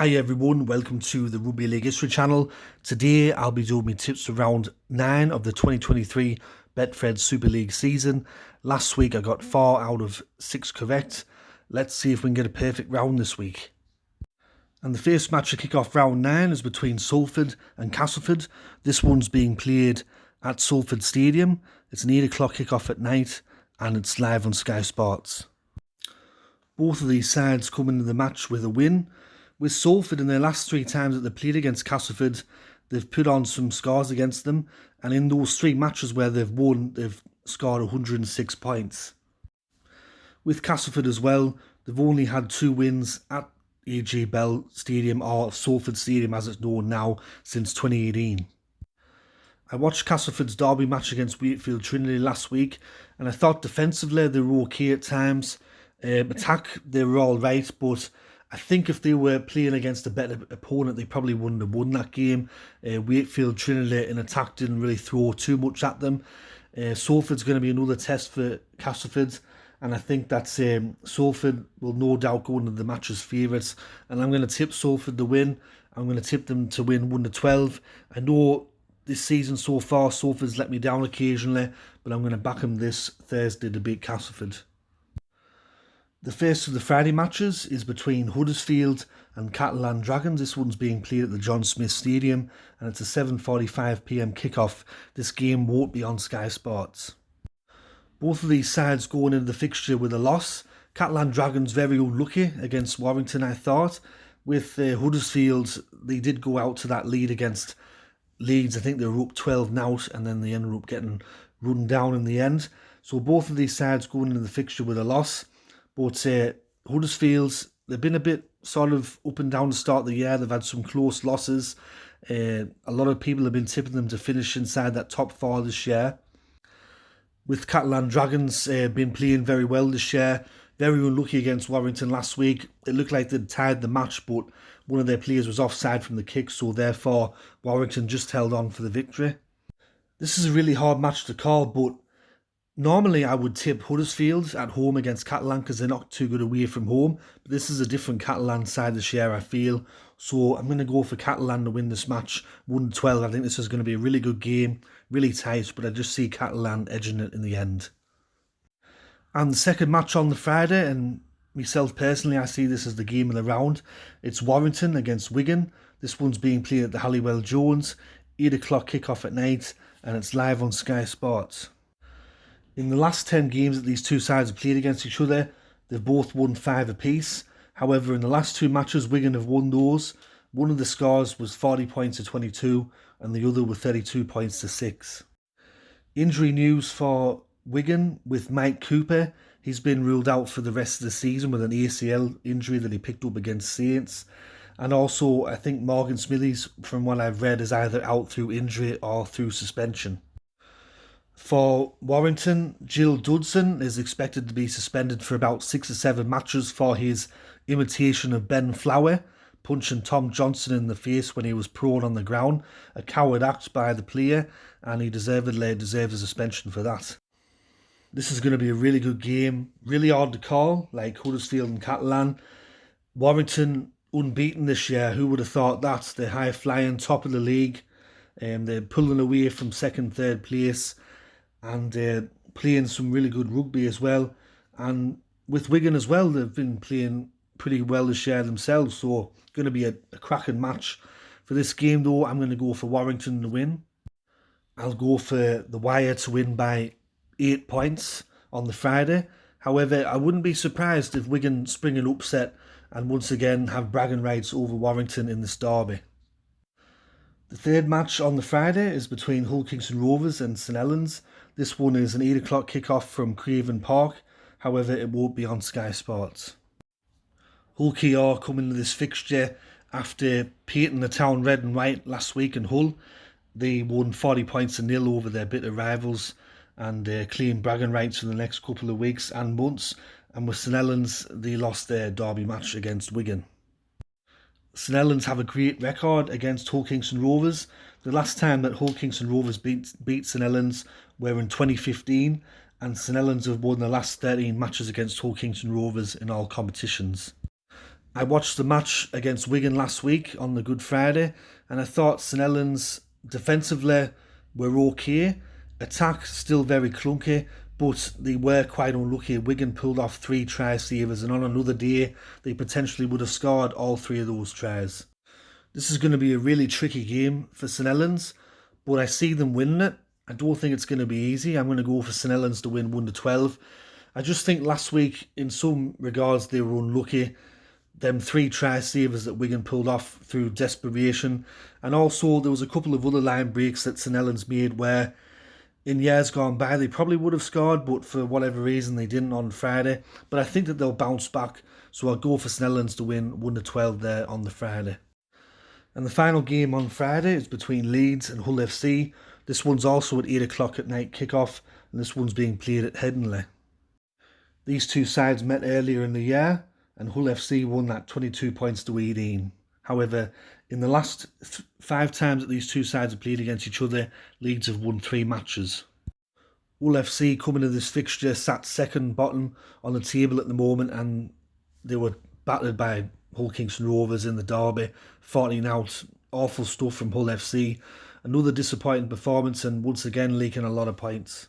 Hi everyone, welcome to the Rugby League History channel. Today I'll be doing my tips for round 9 of the 2023 Betfred Super League season. Last week I got 4 out of 6 correct. Let's see if we can get a perfect round this week. And the first match to kick off round 9 is between Salford and Castleford. This one's being played at Salford Stadium. It's an 8 o'clock kick-off at night and it's live on Sky Sports. Both of these sides come into the match with a win. With Salford, in their last 3 times that they played against Castleford, they've put on some scores against them, and in those 3 matches where they've won, they've scored 106 points. With Castleford as well, they've only had 2 wins at AJ Bell Stadium, or Salford Stadium as it's known now, since 2018. I watched Castleford's derby match against Wakefield Trinity last week, and I thought defensively they were okay at times. Attack, they were alright, but I think if they were playing against a better opponent, they probably wouldn't have won that game. Wakefield Trinity in attack didn't really throw too much at them. Salford's going to be another test for Castleford, and I think that Salford will no doubt go into the match as favourites. And I'm going to tip Salford to win. I'm going to tip them to win 1-12. I know this season so far, Salford's let me down occasionally, but I'm going to back them this Thursday to beat Castleford. The first of the Friday matches is between Huddersfield and Catalan Dragons. This one's being played at the John Smith Stadium and it's a 7:45 PM kickoff. This game won't be on Sky Sports. Both of these sides going into the fixture with a loss. Catalan Dragons very unlucky against Warrington, I thought. With Huddersfield, they did go out to that lead against Leeds. I think they were up 12-0 and then they ended up getting run down in the end. So both of these sides going into the fixture with a loss. But Huddersfield, they've been a bit sort of up and down to start the year. They've had some close losses. A lot of people have been tipping them to finish inside that top 4 this year. With Catalan Dragons been playing very well this year. Very unlucky against Warrington last week. It looked like they'd tied the match, but one of their players was offside from the kick, so therefore Warrington just held on for the victory. This is a really hard match to call, but normally I would tip Huddersfield at home against Catalan because they're not too good away from home. But this is a different Catalan side this year, I feel. So I'm going to go for Catalan to win this match 1-12. I think this is going to be a really good game, really tight, but I just see Catalan edging it in the end. And the second match on the Friday, and myself personally, I see this as the game of the round. It's Warrington against Wigan. This one's being played at the Halliwell Jones, 8 o'clock kickoff at night, and it's live on Sky Sports. In the last 10 games that these two sides have played against each other, they've both won 5 apiece. However, in the last 2 matches, Wigan have won those. One of the scores was 40 points to 22, and the other was 32 points to 6. Injury news for Wigan with Mike Cooper. He's been ruled out for the rest of the season with an ACL injury that he picked up against Saints. And also, I think Morgan Smithies, from what I've read, is either out through injury or through suspension. For Warrington, Jill Dudson is expected to be suspended for about 6 or 7 matches for his imitation of Ben Flower, punching Tom Johnson in the face when he was prone on the ground. A coward act by the player, and he deservedly deserves a suspension for that. This is going to be a really good game, really hard to call, like Huddersfield and Catalan. Warrington unbeaten this year, who would have thought that? They're high-flying, top of the league, they're pulling away from 2nd, 3rd place, and playing some really good rugby as well. And with Wigan as well, they've been playing pretty well this year themselves, so going to be a cracking match. For this game though, I'm going to go for Warrington to win. I'll go for the Wire to win by 8 points on the Friday. However, I wouldn't be surprised if Wigan spring an upset and once again have bragging rights over Warrington in this derby. The third match on the Friday is between Hull Rovers and St Helens. This one is an 8 o'clock kickoff from Craven Park, however it won't be on Sky Sports. Hull are coming to this fixture after painting the town red and white last week in Hull. They won 40 points to 0 over their bitter rivals and claim bragging rights for the next couple of weeks and months. And with St Helens, they lost their derby match against Wigan. St Helens have a great record against Hull Rovers. The last time that Hull Rovers beat St Helens were in 2015, and St Helens have won the last 13 matches against Hull Rovers in all competitions. I watched the match against Wigan last week on the Good Friday, and I thought St Helens defensively were okay. Attack still very clunky, but they were quite unlucky. Wigan pulled off 3 try savers, and on another day they potentially would have scored all 3 of those tries. This is going to be a really tricky game for St Helens, but I see them winning it. I don't think it's going to be easy. I'm going to go for St Helens to win 1-12. I just think last week, in some regards, they were unlucky. Them 3 try savers that Wigan pulled off through desperation, and also there was a couple of other line breaks that St Helens made where in years gone by they probably would have scored, but for whatever reason they didn't on Friday. But I think that they'll bounce back, so I'll go for St Helens to win 1-12 there on the Friday. And the final game on Friday is between Leeds and Hull F.C. This one's also at 8 o'clock at night kickoff, and this one's being played at Headingley. These two sides met earlier in the year, and Hull FC won that 22 points to 18. However, in the last 5 times that these two sides have played against each other, Leeds have won 3 matches. Hull FC coming into this fixture sat second bottom on the table at the moment, and they were battered by Hull Kingston Rovers in the derby, 14 out. Awful stuff from Hull FC. Another disappointing performance, and once again leaking a lot of points.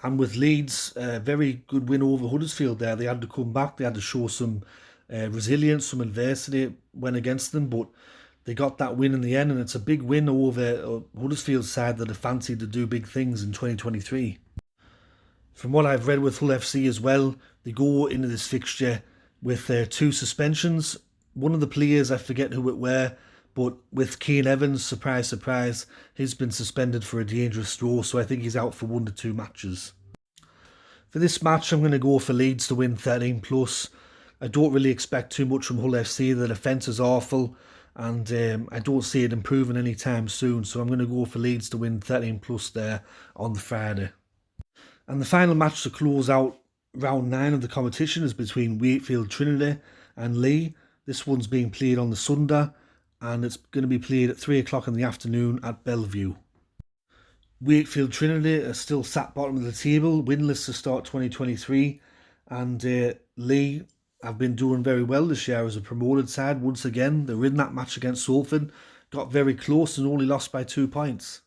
And with Leeds, a very good win over Huddersfield there. They had to come back, they had to show some resilience, some adversity went against them, but they got that win in the end, and it's a big win over Huddersfield's side that are fancied to do big things in 2023. From what I've read with Hull FC as well, they go into this fixture with 2 suspensions. One of the players, I forget who it were, but with Kane Evans, surprise, surprise, he's been suspended for a dangerous throw, so I think he's out for 1 to 2 matches. For this match, I'm going to go for Leeds to win 13+. I don't really expect too much from Hull FC. The defence is awful, and I don't see it improving anytime soon, so I'm going to go for Leeds to win 13+ there on the Friday. And the final match to close out round 9 of the competition is between Wakefield Trinity and Leigh. This one's being played on the Sunday, and it's going to be played at 3 o'clock in the afternoon at Bellevue. Wakefield Trinity are still sat bottom of the table, winless to start 2023, and Leigh have been doing very well this year as a promoted side. Once again, they were in that match against Salford, got very close and only lost by 2 points.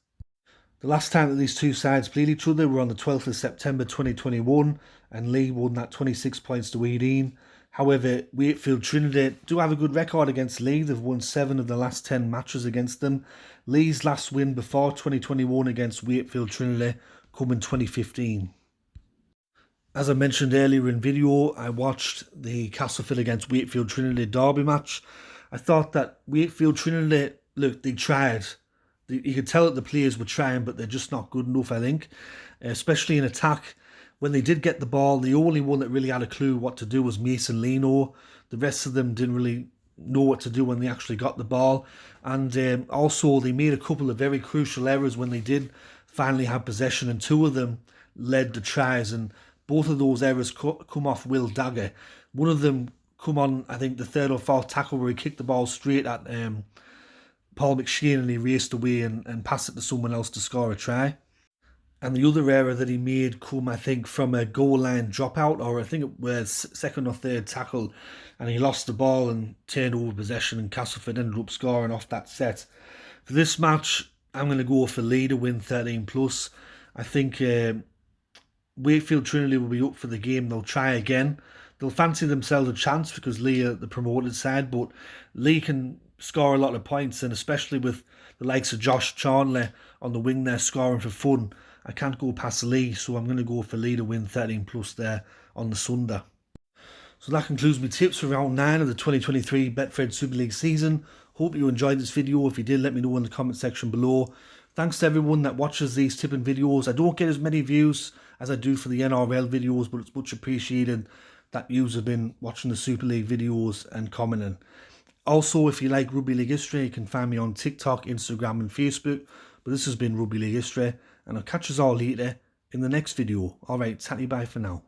The last time that these two sides played each other were on the 12th of September 2021, and Leigh won that 26 points to 18. However, Wakefield Trinity do have a good record against Leigh. They've won 7 of the last 10 matches against them. Leigh's last win before 2021 against Wakefield Trinity come in 2015. As I mentioned earlier in video, I watched the Castleford against Wakefield Trinity derby match. I thought that Wakefield Trinity, look, they tried. You could tell that the players were trying, but they're just not good enough, I think. Especially in attack. When they did get the ball, the only one that really had a clue what to do was Mason Leno. The rest of them didn't really know what to do when they actually got the ball. And also, they made a couple of very crucial errors when they did finally have possession, and 2 of them led to tries. And both of those errors come off Will Dagger. One of them come on, I think, the 3rd or 4th tackle where he kicked the ball straight at Paul McShane, and he raced away and passed it to someone else to score a try. And the other error that he made come, I think, from a goal line dropout, or I think it was 2nd or 3rd tackle, and he lost the ball and turned over possession, and Castleford ended up scoring off that set. For this match, I'm going to go for Leigh to win 13+. I think Wakefield Trinity will be up for the game. They'll try again. They'll fancy themselves a chance because Leigh are the promoted side, but Leigh can score a lot of points, and especially with the likes of Josh Charnley on the wing there scoring for fun, I can't go past Leigh, so I'm going to go for Leigh to win 13+ there on the Sunday. So that concludes my tips for round 9 of the 2023 Betfred Super League season. Hope you enjoyed this video. If you did, let me know in the comment section below. Thanks to everyone that watches these tipping videos. I don't get as many views as I do for the NRL videos, but it's much appreciated that you have been watching the Super League videos and commenting. Also, if you like Rugby League History, you can find me on TikTok, Instagram and Facebook. But this has been Rugby League History, and I'll catch us all later in the next video. Alright, tatty bye for now.